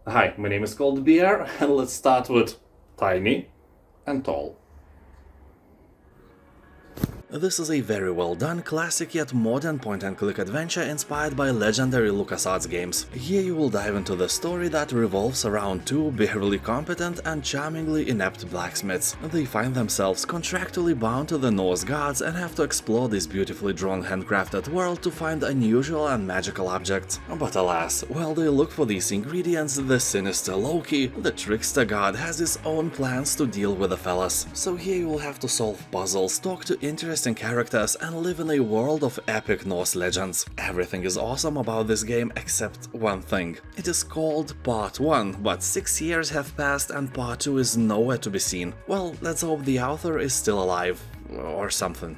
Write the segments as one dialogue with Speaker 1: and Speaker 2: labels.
Speaker 1: Hi, my name is Beer, and let's start with tiny and tall. This is a very well done, classic yet modern point-and-click adventure inspired by legendary LucasArts games. Here you will dive into the story that revolves around two behaviorally competent and charmingly inept blacksmiths. They find themselves contractually bound to the Norse gods and have to explore this beautifully drawn handcrafted world to find unusual and magical objects. But alas, while they look for these ingredients, the sinister Loki, the trickster god, has his own plans to deal with the fellas. So here you will have to solve puzzles, talk to interesting characters, and live in a world of epic Norse legends. Everything is awesome about this game except one thing. It is called Part 1, but 6 years have passed and Part 2 is nowhere to be seen. Well, let's hope the author is still alive. Or something.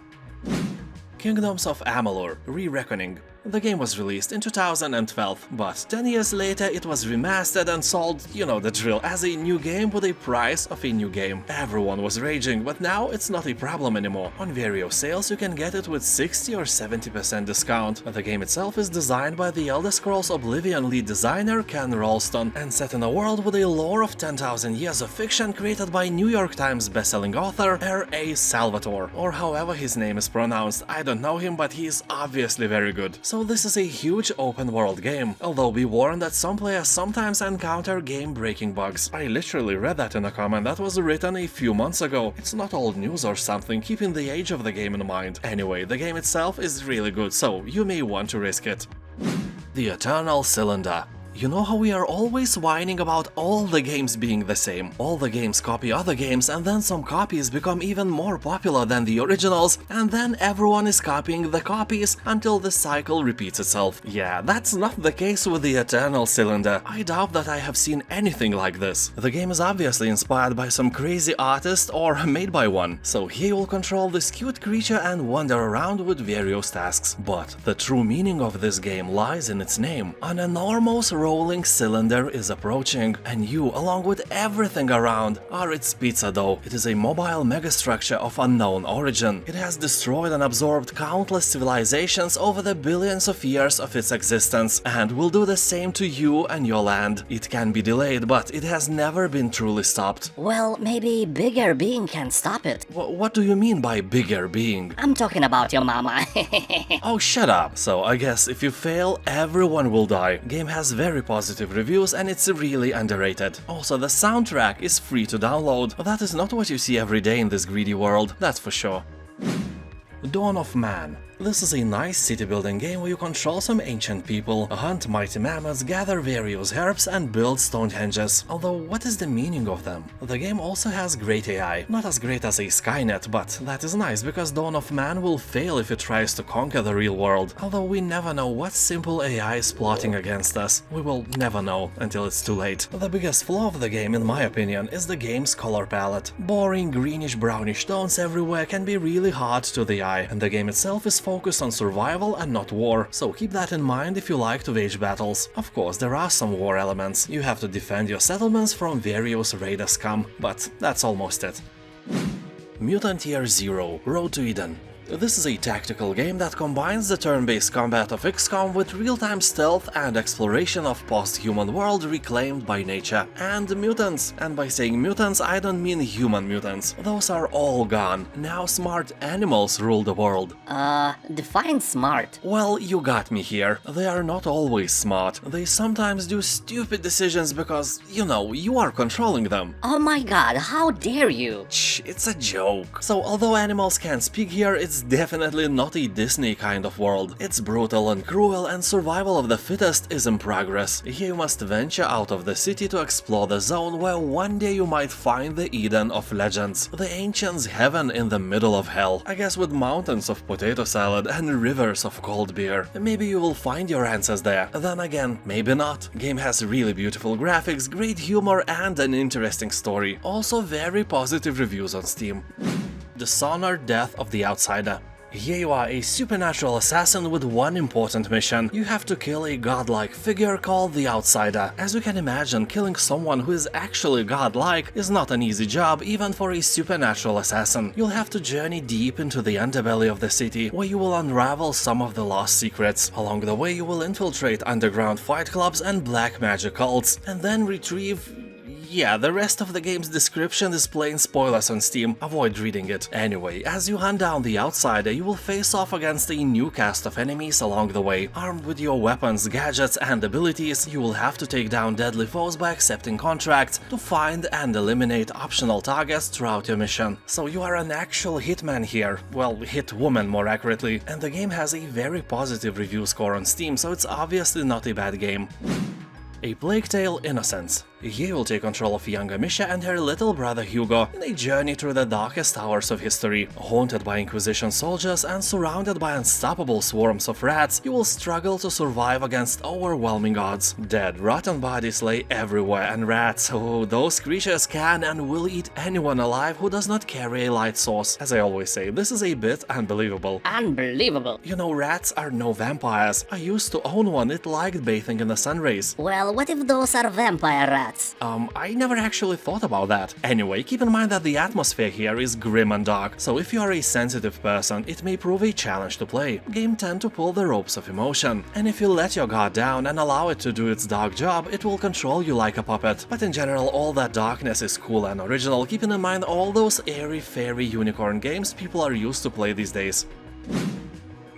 Speaker 1: Kingdoms of Amalur: Re-Reckoning. The game was released in 2012, but 10 years later it was remastered and sold, you know the drill, as a new game with a price of a new game. Everyone was raging, but now it's not a problem anymore. On various sales you can get it with 60 or 70% discount. The game itself is designed by the Elder Scrolls Oblivion lead designer Ken Rolston and set in a world with a lore of 10,000 years of fiction created by New York Times bestselling author R.A. Salvatore, or however his name is pronounced. I don't know him, but he is obviously very good. So this is a huge open world game, although be warned that some players sometimes encounter game-breaking bugs. I literally read that in a comment that was written a few months ago. It's not old news or something, keeping the age of the game in mind. Anyway, the game itself is really good, so you may want to risk it. The Eternal Cylinder. You know how we are always whining about all the games being the same? All the games copy other games, and then some copies become even more popular than the originals, and then everyone is copying the copies until the cycle repeats itself. Yeah, that's not the case with the Eternal Cylinder. I doubt that I have seen anything like this. The game is obviously inspired by some crazy artist or made by one, so he will control this cute creature and wander around with various tasks. But the true meaning of this game lies in its name. An enormous rolling cylinder is approaching, and you, along with everything around, are its pizza dough. It is a mobile megastructure of unknown origin. It has destroyed and absorbed countless civilizations over the billions of years of its existence, and will do the same to you and your land. It can be delayed, but it has never been truly stopped.
Speaker 2: Well, maybe bigger being can stop it.
Speaker 1: What do you mean by bigger being?
Speaker 2: I'm talking about your mama.
Speaker 1: Oh, shut up. So I guess if you fail, everyone will die. Game has very positive reviews and it's really underrated. Also, the soundtrack is free to download. That is not what you see every day in this greedy world, that's for sure. Dawn of Man. This is a nice city-building game where you control some ancient people, hunt mighty mammoths, gather various herbs, and build Stonehenges. Although, what is the meaning of them? The game also has great AI. Not as great as a Skynet, but that is nice because Dawn of Man will fail if it tries to conquer the real world. Although we never know what simple AI is plotting against us. We will never know until it's too late. The biggest flaw of the game, in my opinion, is the game's color palette. Boring greenish-brownish tones everywhere can be really hard to the eye, and the game itself is focused on survival and not war, so keep that in mind if you like to wage battles. Of course, there are some war elements. You have to defend your settlements from various raider scum, but that's almost it. Mutant Year Zero: Road to Eden. This is a tactical game that combines the turn-based combat of XCOM with real-time stealth and exploration of post-human world reclaimed by nature. And mutants. And by saying mutants, I don't mean human mutants. Those are all gone. Now smart animals rule the world.
Speaker 2: Define smart.
Speaker 1: Well, you got me here. They are not always smart. They sometimes do stupid decisions because, you know, you are controlling them.
Speaker 2: Oh my god, how dare you?
Speaker 1: Shh, it's a joke. So although animals can't speak here, it's definitely not a Disney kind of world. It's brutal and cruel, and survival of the fittest is in progress. Here you must venture out of the city to explore the zone where one day you might find the Eden of legends, the ancients' heaven in the middle of hell. I guess with mountains of potato salad and rivers of cold beer. Maybe you will find your answers there. Then again, maybe not. Game has really beautiful graphics, great humor, and an interesting story. Also very positive reviews on Steam. Dishonored: Death of the Outsider. Here you are, a supernatural assassin with one important mission. You have to kill a godlike figure called the Outsider. As you can imagine, killing someone who is actually godlike is not an easy job even for a supernatural assassin. You'll have to journey deep into the underbelly of the city, where you will unravel some of the lost secrets. Along the way you will infiltrate underground fight clubs and black magic cults, and then retrieve... Yeah, the rest of the game's description is plain spoilers on Steam, avoid reading it. Anyway, as you hunt down the Outsider, you will face off against a new cast of enemies along the way. Armed with your weapons, gadgets and abilities, you will have to take down deadly foes by accepting contracts to find and eliminate optional targets throughout your mission. So you are an actual hitman here, well, hitwoman more accurately, and the game has a very positive review score on Steam, so it's obviously not a bad game. A Plague Tale: Innocence. Here you'll take control of young Amisha and her little brother Hugo in a journey through the darkest hours of history. Haunted by Inquisition soldiers and surrounded by unstoppable swarms of rats, you will struggle to survive against overwhelming odds. Dead, rotten bodies lay everywhere, and rats, oh, those creatures can and will eat anyone alive who does not carry a light source. As I always say, this is a bit unbelievable.
Speaker 2: Unbelievable.
Speaker 1: You know, rats are no vampires. I used to own one, it liked bathing in the sun rays.
Speaker 2: Well, what if those are vampire rats?
Speaker 1: I never actually thought about that. Anyway, keep in mind that the atmosphere here is grim and dark, so if you are a sensitive person, it may prove a challenge to play. Game tend to pull the ropes of emotion, and if you let your guard down and allow it to do its dark job, it will control you like a puppet. But in general, all that darkness is cool and original, keeping in mind all those airy fairy unicorn games people are used to play these days.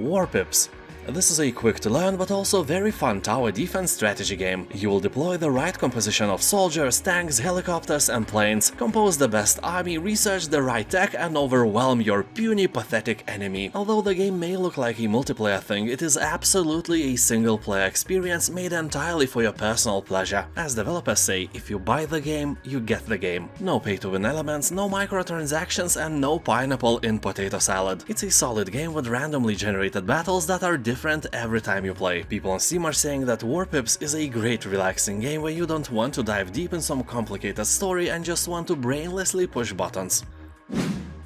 Speaker 1: Warpips. This is a quick-to-learn but also very fun tower defense strategy game. You will deploy the right composition of soldiers, tanks, helicopters and planes, compose the best army, research the right tech and overwhelm your puny, pathetic enemy. Although the game may look like a multiplayer thing, it is absolutely a single-player experience made entirely for your personal pleasure. As developers say, if you buy the game, you get the game. No pay-to-win elements, no microtransactions and no pineapple in potato salad. It's a solid game with randomly generated battles that are different every time you play. People on Steam are saying that Warpips is a great relaxing game where you don't want to dive deep in some complicated story and just want to brainlessly push buttons.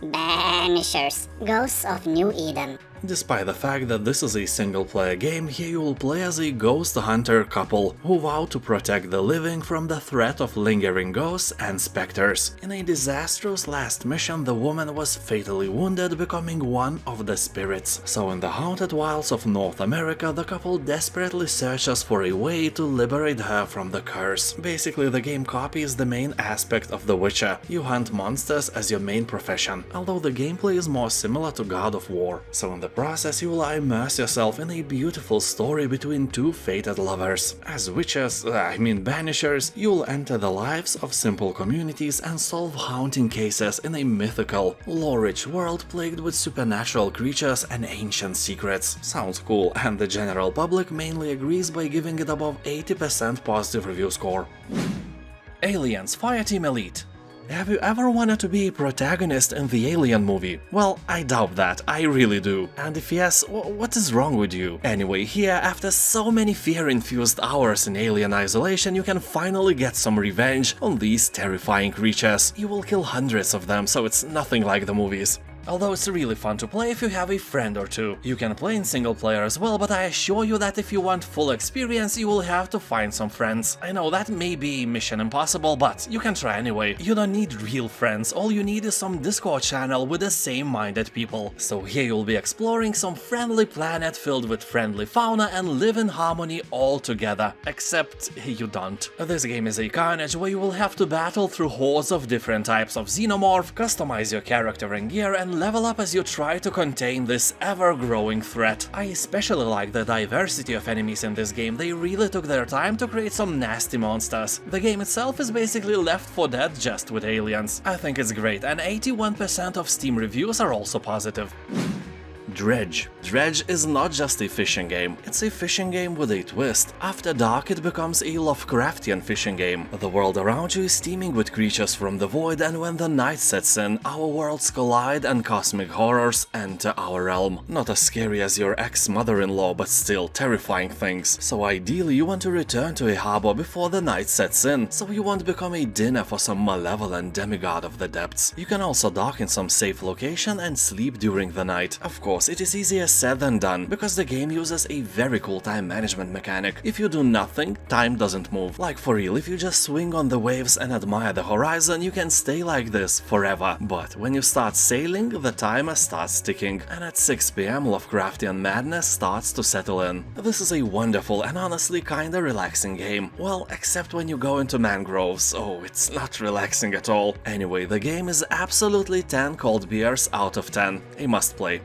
Speaker 3: Banishers, Ghosts of New Eden.
Speaker 1: Despite the fact that this is a single-player game, here you will play as a ghost hunter couple who vow to protect the living from the threat of lingering ghosts and specters. In a disastrous last mission, the woman was fatally wounded, becoming one of the spirits. So in the haunted wilds of North America, the couple desperately searches for a way to liberate her from the curse. Basically, the game copies the main aspect of The Witcher. You hunt monsters as your main profession, although the gameplay is more similar to God of War. So in the process, you will immerse yourself in a beautiful story between two fated lovers. As witches, banishers, you will enter the lives of simple communities and solve haunting cases in a mythical, lore-rich world plagued with supernatural creatures and ancient secrets. Sounds cool, and the general public mainly agrees by giving it above 80% positive review score. Aliens Fireteam Elite. Have you ever wanted to be a protagonist in the Alien movie? Well, I doubt that, I really do. And if yes, what is wrong with you? Anyway, here, after so many fear-infused hours in alien isolation, you can finally get some revenge on these terrifying creatures. You will kill hundreds of them, so it's nothing like the movies. Although it's really fun to play if you have a friend or two. You can play in single player as well, but I assure you that if you want full experience, you will have to find some friends. I know that may be mission impossible, but you can try anyway. You don't need real friends, all you need is some Discord channel with the same-minded people. So here you'll be exploring some friendly planet filled with friendly fauna and live in harmony all together. Except you don't. This game is a carnage where you will have to battle through hordes of different types of xenomorph, customize your character and gear, and level up as you try to contain this ever-growing threat. I especially like the diversity of enemies in this game. They really took their time to create some nasty monsters. The game itself is basically Left 4 Dead just with aliens. I think it's great, and 81% of Steam reviews are also positive. DREDGE. DREDGE is not just a fishing game, it's a fishing game with a twist. After dark it becomes a Lovecraftian fishing game. The world around you is teeming with creatures from the void, and when the night sets in, our worlds collide and cosmic horrors enter our realm. Not as scary as your ex-mother-in-law, but still terrifying things. So ideally you want to return to a harbor before the night sets in, so you won't become a dinner for some malevolent demigod of the depths. You can also dock in some safe location and sleep during the night. Of course, course, it is easier said than done, because the game uses a very cool time management mechanic. If you do nothing, time doesn't move. Like for real, if you just swing on the waves and admire the horizon, you can stay like this forever. But when you start sailing, the timer starts ticking, and at 6 PM Lovecraftian madness starts to settle in. This is a wonderful and honestly kinda relaxing game. Well, except when you go into mangroves. Oh, it's not relaxing at all. Anyway, the game is absolutely 10 cold beers out of 10. A must play.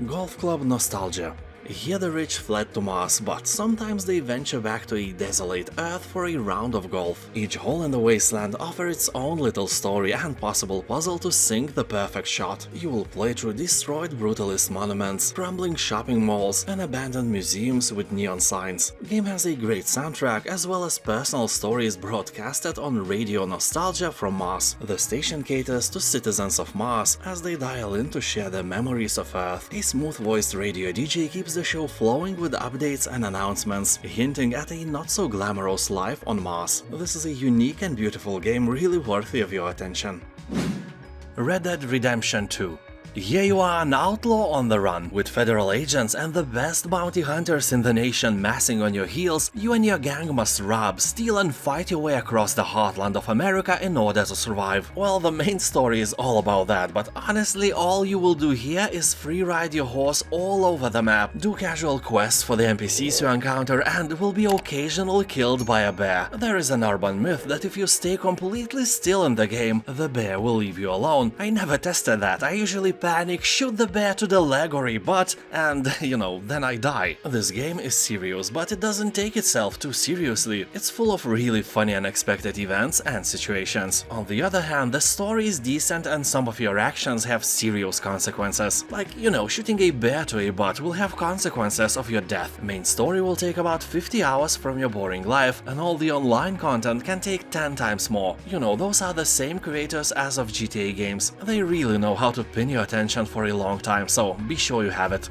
Speaker 1: Golf Club Nostalgia. Here the rich fled to Mars, but sometimes they venture back to a desolate Earth for a round of golf. Each hole in the wasteland offers its own little story and possible puzzle to sink the perfect shot. You will play through destroyed brutalist monuments, crumbling shopping malls, and abandoned museums with neon signs. The game has a great soundtrack as well as personal stories broadcasted on Radio Nostalgia from Mars. The station caters to citizens of Mars as they dial in to share their memories of Earth. A smooth-voiced radio DJ keeps the show flowing with updates and announcements, hinting at a not-so-glamorous life on Mars. This is a unique and beautiful game really worthy of your attention. Red Dead Redemption 2. Here you are an outlaw on the run, with federal agents and the best bounty hunters in the nation massing on your heels. You and your gang must rob, steal and fight your way across the heartland of America in order to survive. Well, the main story is all about that, but honestly all you will do here is free ride your horse all over the map, do casual quests for the NPCs you encounter, and will be occasionally killed by a bear. There is an urban myth that if you stay completely still in the game, the bear will leave you alone. I never tested that. I usually panic, shoot the bear to the leg or a butt, and, you know, then I die. This game is serious, but it doesn't take itself too seriously. It's full of really funny unexpected events and situations. On the other hand, the story is decent and some of your actions have serious consequences. Like, you know, shooting a bear to a butt will have consequences of your death. Main story will take about 50 hours from your boring life, and all the online content can take 10 times more. You know, those are the same creators as of GTA games. They really know how to pin your attention for a long time, so be sure you have it.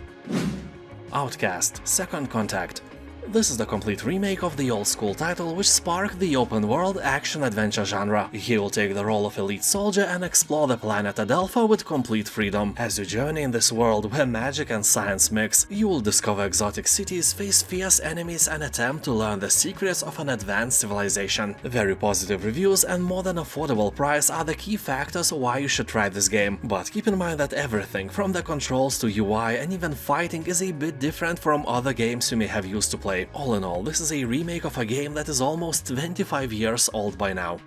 Speaker 1: Outcast: Second Contact. This is the complete remake of the old-school title, which sparked the open-world action-adventure genre. He will take the role of elite soldier and explore the planet Adelpha with complete freedom. As you journey in this world where magic and science mix, you will discover exotic cities, face fierce enemies, and attempt to learn the secrets of an advanced civilization. Very positive reviews and more than affordable price are the key factors why you should try this game, but keep in mind that everything, from the controls to UI and even fighting, is a bit different from other games you may have used to play. All in all, this is a remake of a game that is almost 25 years old by now.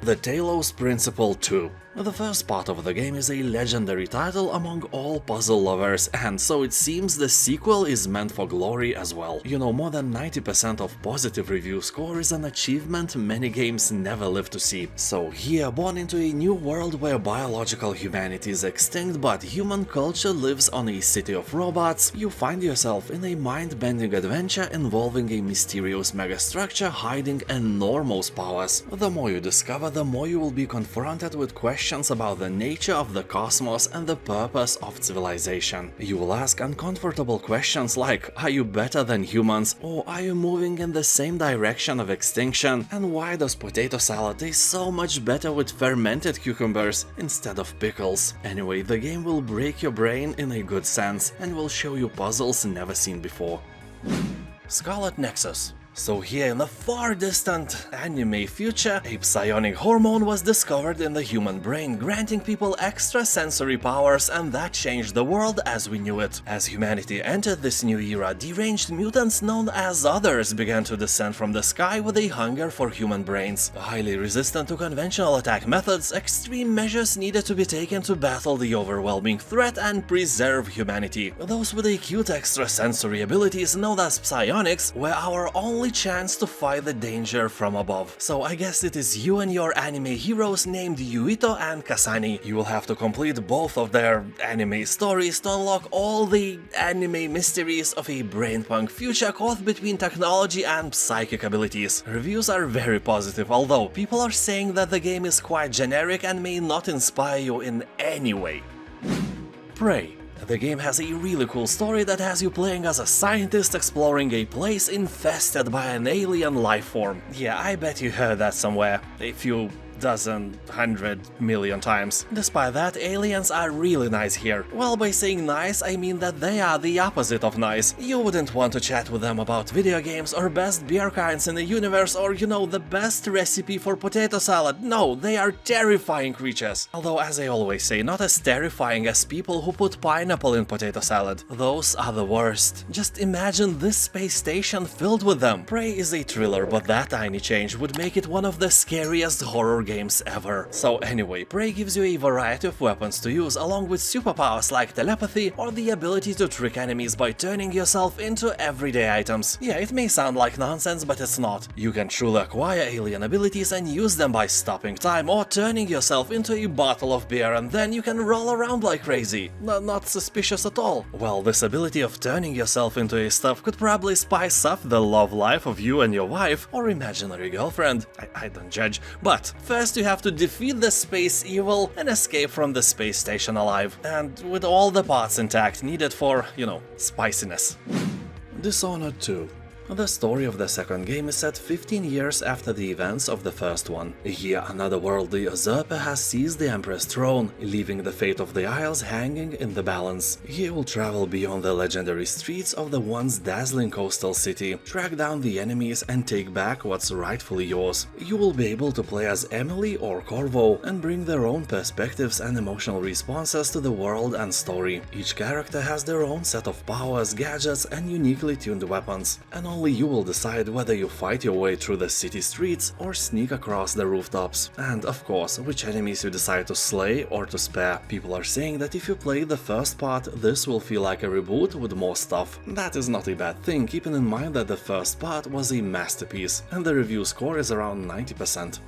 Speaker 1: The Talos Principle 2. The first part of the game is a legendary title among all puzzle lovers, and so it seems the sequel is meant for glory as well. You know, more than 90% of positive review score is an achievement many games never live to see. So here, born into a new world where biological humanity is extinct but human culture lives on a city of robots, you find yourself in a mind-bending adventure involving a mysterious megastructure hiding enormous powers. The more you discover, the more you will be confronted with questions about the nature of the cosmos and the purpose of civilization. You will ask uncomfortable questions like, are you better than humans, or are you moving in the same direction of extinction, and why does potato salad taste so much better with fermented cucumbers instead of pickles? Anyway, the game will break your brain in a good sense and will show you puzzles never seen before. SCARLET NEXUS. So here in the far distant anime future, a psionic hormone was discovered in the human brain, granting people extrasensory powers, and that changed the world as we knew it. As humanity entered this new era, deranged mutants known as Others began to descend from the sky with a hunger for human brains. Highly resistant to conventional attack methods, extreme measures needed to be taken to battle the overwhelming threat and preserve humanity. Those with acute extrasensory abilities known as psionics were our only chance to fight the danger from above. So I guess it is you and your anime heroes named Yuito and Kasani. You will have to complete both of their anime stories to unlock all the anime mysteries of a brainpunk future caught between technology and psychic abilities. Reviews are very positive, although people are saying that the game is quite generic and may not inspire you in any way. Prey. The game has a really cool story that has you playing as a scientist exploring a place infested by an alien life form. Yeah, I bet you heard that somewhere. If you dozen, 100 million times. Despite that, aliens are really nice here. Well, by saying nice, I mean that they are the opposite of nice. You wouldn't want to chat with them about video games or best beer kinds in the universe or, you know, the best recipe for potato salad. No, they are terrifying creatures. Although, as I always say, not as terrifying as people who put pineapple in potato salad. Those are the worst. Just imagine this space station filled with them. Prey is a thriller, but that tiny change would make it one of the scariest horror games ever. So anyway, Prey gives you a variety of weapons to use along with superpowers like telepathy or the ability to trick enemies by turning yourself into everyday items. Yeah, it may sound like nonsense, but it's not. You can truly acquire alien abilities and use them by stopping time or turning yourself into a bottle of beer, and then you can roll around like crazy. Not suspicious at all. Well, this ability of turning yourself into a stuff could probably spice up the love life of you and your wife or imaginary girlfriend. I don't judge. But first you have to defeat the space evil and escape from the space station alive. And with all the parts intact needed for, you know, spiciness. Dishonored 2. The story of the second game is set 15 years after the events of the first one. Here, another worldly usurper has seized the Emperor's throne, leaving the fate of the Isles hanging in the balance. He will travel beyond the legendary streets of the once dazzling coastal city, track down the enemies and take back what's rightfully yours. You will be able to play as Emily or Corvo and bring their own perspectives and emotional responses to the world and story. Each character has their own set of powers, gadgets and uniquely tuned weapons, and only you will decide whether you fight your way through the city streets or sneak across the rooftops. And of course, which enemies you decide to slay or to spare. People are saying that if you play the first part, this will feel like a reboot with more stuff. That is not a bad thing, keeping in mind that the first part was a masterpiece, and the review score is around 90%.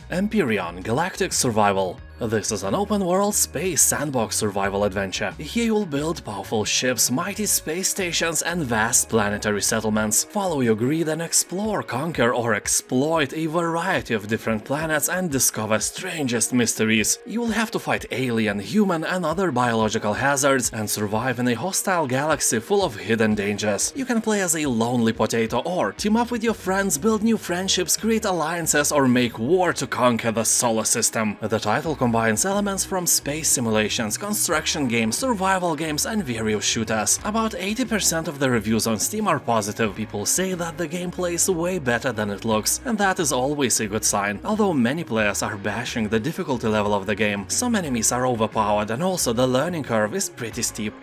Speaker 1: Empyrion Galactic Survival. This is an open-world space sandbox survival adventure. Here you'll build powerful ships, mighty space stations and vast planetary settlements. Follow your greed and explore, conquer or exploit a variety of different planets and discover strangest mysteries. You will have to fight alien, human and other biological hazards and survive in a hostile galaxy full of hidden dangers. You can play as a lonely potato or team up with your friends, build new friendships, create alliances or make war to conquer the solar system. The title combines elements from space simulations, construction games, survival games and various shooters. About 80% of the reviews on Steam are positive. People say that the gameplay is way better than it looks, and that is always a good sign, although many players are bashing the difficulty level of the game. Some enemies are overpowered and also the learning curve is pretty steep.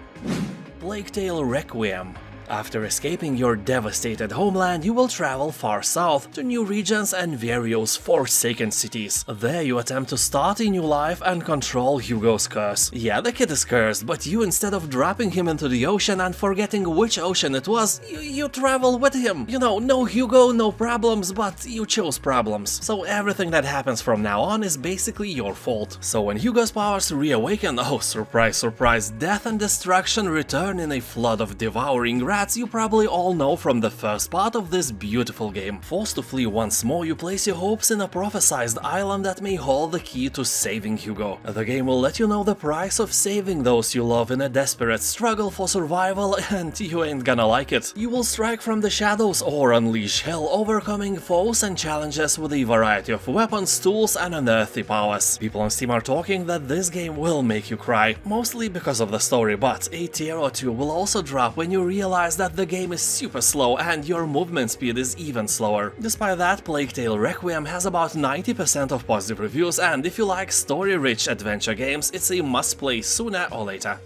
Speaker 1: Plague Tale Requiem. After escaping your devastated homeland, you will travel far south to new regions and various forsaken cities. There you attempt to start a new life and control Hugo's curse. Yeah, the kid is cursed, but you, instead of dropping him into the ocean and forgetting which ocean it was, you travel with him. You know, no Hugo, no problems, but you chose problems. So everything that happens from now on is basically your fault. So when Hugo's powers reawaken, oh surprise, surprise, death and destruction return in a flood of devouring rats you probably all know from the first part of this beautiful game. Forced to flee once more, you place your hopes in a prophesized island that may hold the key to saving Hugo. The game will let you know the price of saving those you love in a desperate struggle for survival, and you ain't gonna like it. You will strike from the shadows or unleash hell, overcoming foes and challenges with a variety of weapons, tools and unearthly powers. People on Steam are talking that this game will make you cry, mostly because of the story, but a tear or two will also drop when you realize that the game is super slow and your movement speed is even slower. Despite that, Plague Tale Requiem has about 90% of positive reviews, and if you like story-rich adventure games, it's a must-play sooner or later.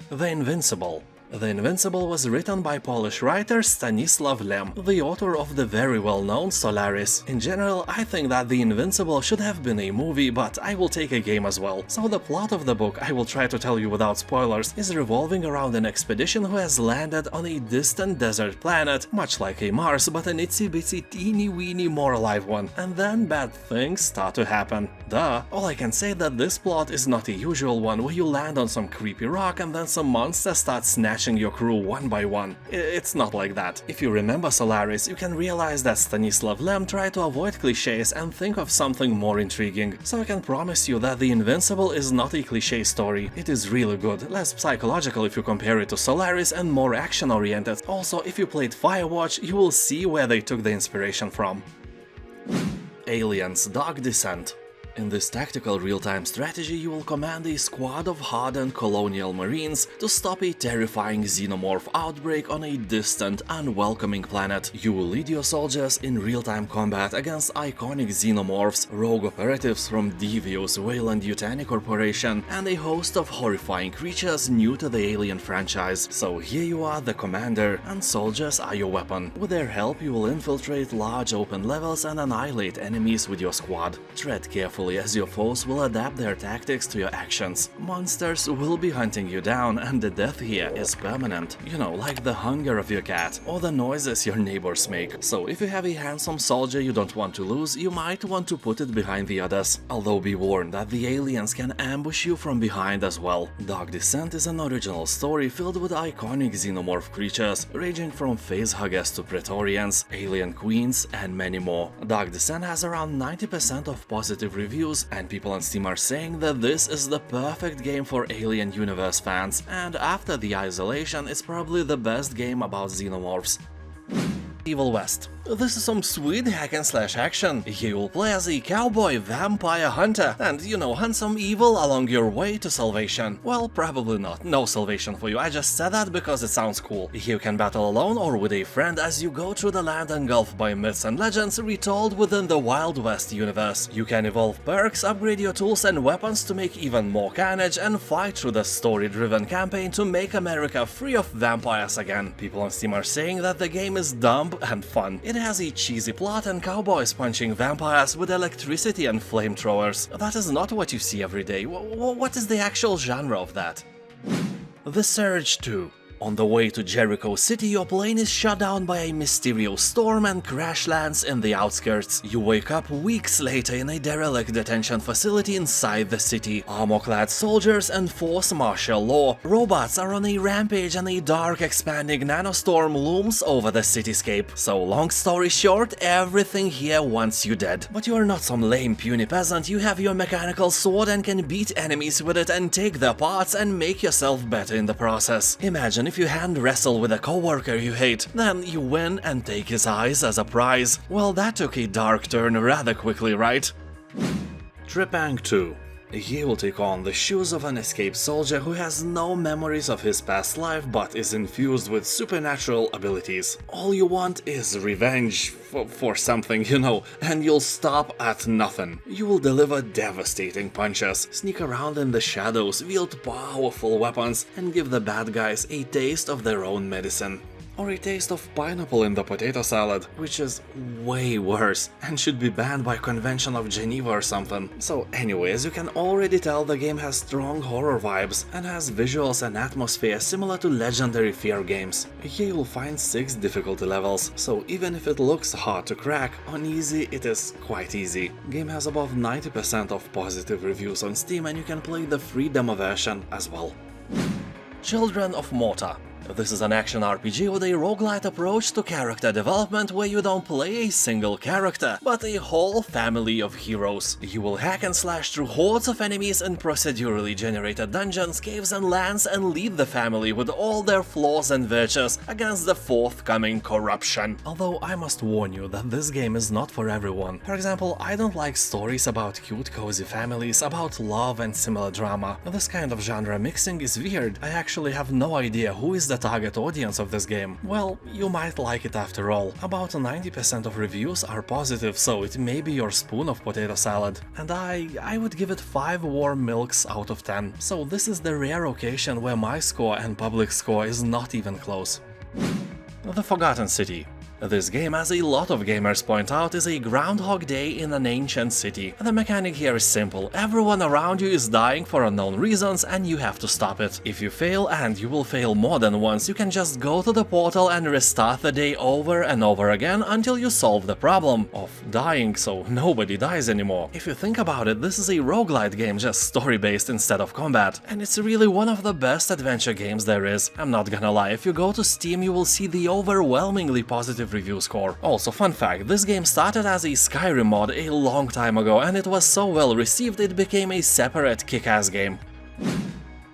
Speaker 1: The Invincible. The Invincible was written by Polish writer Stanisław Lem, the author of the very well-known Solaris. In general, I think that The Invincible should have been a movie, but I will take a game as well. So the plot of the book, I will try to tell you without spoilers, is revolving around an expedition who has landed on a distant desert planet, much like a Mars, but an itsy-bitsy teeny-weeny more alive one. And then bad things start to happen. Duh. All I can say that this plot is not a usual one where you land on some creepy rock and then some monsters start snatching your crew one by one. It's not like that. If you remember Solaris, you can realize that Stanisław Lem tried to avoid cliches and think of something more intriguing. So I can promise you that The Invincible is not a cliche story. It is really good, less psychological if you compare it to Solaris and more action-oriented. Also, if you played Firewatch, you will see where they took the inspiration from. Aliens Dark Descent. In this tactical real-time strategy, you will command a squad of hardened colonial marines to stop a terrifying xenomorph outbreak on a distant, unwelcoming planet. You will lead your soldiers in real-time combat against iconic xenomorphs, rogue operatives from devious Wayland Yutani Corporation, and a host of horrifying creatures new to the Alien franchise. So here you are, the commander, and soldiers are your weapon. With their help, you will infiltrate large open levels and annihilate enemies with your squad. Tread carefully, as your foes will adapt their tactics to your actions. Monsters will be hunting you down, and the death here is permanent. You know, like the hunger of your cat, or the noises your neighbors make. So if you have a handsome soldier you don't want to lose, you might want to put it behind the others. Although be warned that the aliens can ambush you from behind as well. Dark Descent is an original story filled with iconic xenomorph creatures, ranging from facehuggers to Praetorians, alien queens, and many more. Dark Descent has around 90% of positive reviews, and people on Steam are saying that this is the perfect game for Alien Universe fans, and after the isolation, it's probably the best game about xenomorphs. Evil West. This is some sweet hack-and-slash action. Here you'll play as a cowboy vampire hunter and, you know, hunt some evil along your way to salvation. Well, probably not. No salvation for you. I just said that because it sounds cool. Here you can battle alone or with a friend as you go through the land engulfed by myths and legends retold within the Wild West universe. You can evolve perks, upgrade your tools and weapons to make even more carnage, and fight through the story-driven campaign to make America free of vampires again. People on Steam are saying that the game is dumb and fun. It has a cheesy plot and cowboys punching vampires with electricity and flamethrowers. That is not what you see every day. What is the actual genre of that? The Surge 2. On the way to Jericho City, your plane is shut down by a mysterious storm and crash lands in the outskirts. You wake up weeks later in a derelict detention facility inside the city. Armor-clad soldiers enforce martial law. Robots are on a rampage and a dark, expanding nanostorm looms over the cityscape. So long story short, everything here wants you dead. But you are not some lame puny peasant, you have your mechanical sword and can beat enemies with it and take their parts and make yourself better in the process. Imagine if you hand wrestle with a coworker you hate, then you win and take his eyes as a prize. Well, that took a dark turn rather quickly, right? Trepang 2. He will take on the shoes of an escaped soldier who has no memories of his past life but is infused with supernatural abilities. All you want is revenge for something, you know, and you'll stop at nothing. You will deliver devastating punches, sneak around in the shadows, wield powerful weapons, and give the bad guys a taste of their own medicine. Or a taste of pineapple in the potato salad, which is way worse and should be banned by Convention of Geneva or something. So anyway, as you can already tell, the game has strong horror vibes and has visuals and atmosphere similar to legendary Fear games. Here you'll find 6 difficulty levels, so even if it looks hard to crack, on easy it is quite easy. Game has above 90% of positive reviews on Steam, and you can play the free demo version as well. Children of Morta. This is an action RPG with a roguelite approach to character development where you don't play a single character, but a whole family of heroes. You will hack and slash through hordes of enemies in procedurally generated dungeons, caves and lands and lead the family with all their flaws and virtues against the forthcoming corruption. Although I must warn you that this game is not for everyone. For example, I don't like stories about cute cozy families, about love and similar drama. This kind of genre mixing is weird. I actually have no idea who is the target audience of this game. Well, you might like it after all. About 90% of reviews are positive, so it may be your spoon of potato salad. And I would give it 5 warm milks out of 10. So this is the rare occasion where my score and public score is not even close. The Forgotten City. This game, as a lot of gamers point out, is a Groundhog Day in an ancient city. The mechanic here is simple. Everyone around you is dying for unknown reasons and you have to stop it. If you fail, and you will fail more than once, you can just go to the portal and restart the day over and over again until you solve the problem of dying so nobody dies anymore. If you think about it, this is a roguelite game, just story-based instead of combat. And it's really one of the best adventure games there is. I'm not gonna lie, if you go to Steam you will see the overwhelmingly positive review score. Also, fun fact, this game started as a Skyrim mod a long time ago and it was so well received it became a separate kick-ass game.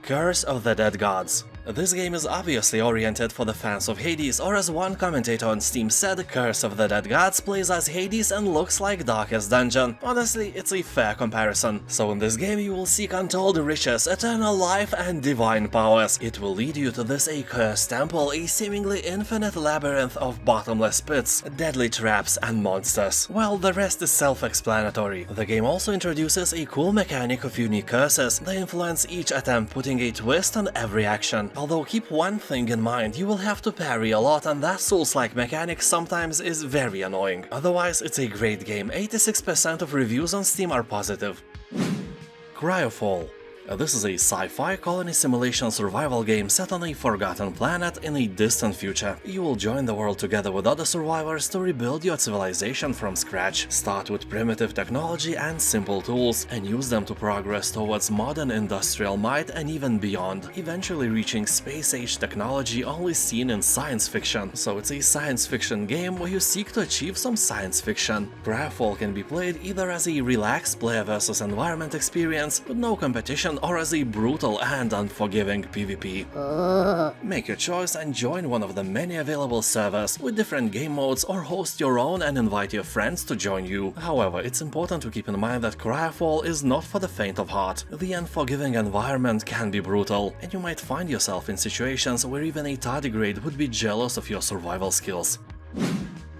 Speaker 1: Curse of the Dead Gods. This game is obviously oriented for the fans of Hades, or as one commentator on Steam said, Curse of the Dead Gods plays as Hades and looks like Darkest Dungeon. Honestly, it's a fair comparison. So in this game you will seek untold riches, eternal life and divine powers. It will lead you to this accursed temple, a seemingly infinite labyrinth of bottomless pits, deadly traps and monsters. Well, the rest is self-explanatory. The game also introduces a cool mechanic of unique curses. They influence each attempt, putting a twist on every action. Although keep one thing in mind, you will have to parry a lot, and that Souls-like mechanic sometimes is very annoying. Otherwise, it's a great game. 86% of reviews on Steam are positive. CryoFall. This is a sci-fi colony simulation survival game set on a forgotten planet in a distant future. You will join the world together with other survivors to rebuild your civilization from scratch. Start with primitive technology and simple tools, and use them to progress towards modern industrial might and even beyond, eventually reaching space-age technology only seen in science fiction. So it's a science fiction game where you seek to achieve some science fiction. CryoFall can be played either as a relaxed player versus environment experience with no competition, or as a brutal and unforgiving PvP. Make your choice and join one of the many available servers with different game modes, or host your own and invite your friends to join you. However, it's important to keep in mind that CryoFall is not for the faint of heart. The unforgiving environment can be brutal, and you might find yourself in situations where even a tardigrade would be jealous of your survival skills.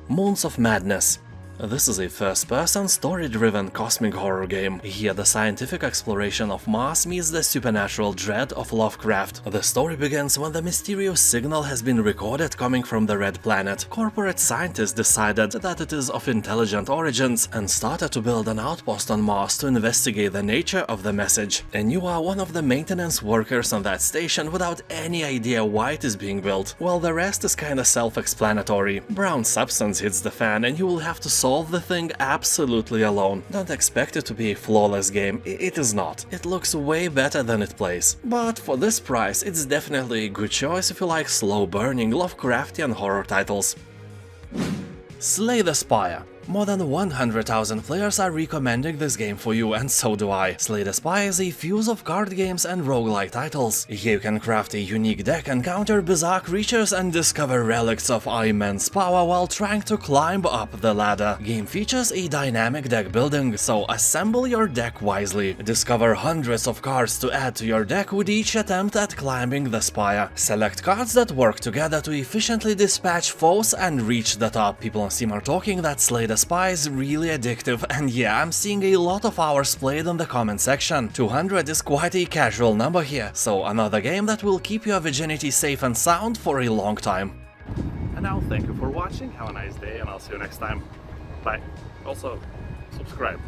Speaker 1: Moons of Madness. This is a first-person, story-driven cosmic horror game. Here the scientific exploration of Mars meets the supernatural dread of Lovecraft. The story begins when the mysterious signal has been recorded coming from the Red Planet. Corporate scientists decided that it is of intelligent origins and started to build an outpost on Mars to investigate the nature of the message. And you are one of the maintenance workers on that station without any idea why it is being built. Well, the rest is kinda self-explanatory. Brown substance hits the fan and you will have to solve the thing absolutely alone. Don't expect it to be a flawless game, it is not. It looks way better than it plays. But for this price, it's definitely a good choice if you like slow-burning Lovecraftian horror titles. Slay the Spire. More than 100,000 players are recommending this game for you, and so do I. Slay the Spire is a fuse of card games and roguelike titles. Here you can craft a unique deck, encounter bizarre creatures, and discover relics of immense power while trying to climb up the ladder. Game features a dynamic deck building, so assemble your deck wisely. Discover hundreds of cards to add to your deck with each attempt at climbing the spire. Select cards that work together to efficiently dispatch foes and reach the top. People on Steam are talking that Slay the Spire is really addictive, and yeah, I'm seeing a lot of hours played in the comment section. 200 is quite a casual number here, so another game that will keep your virginity safe and sound for a long time.
Speaker 4: And now thank you for watching, have a nice day, and I'll see you next time. Bye. Also, subscribe.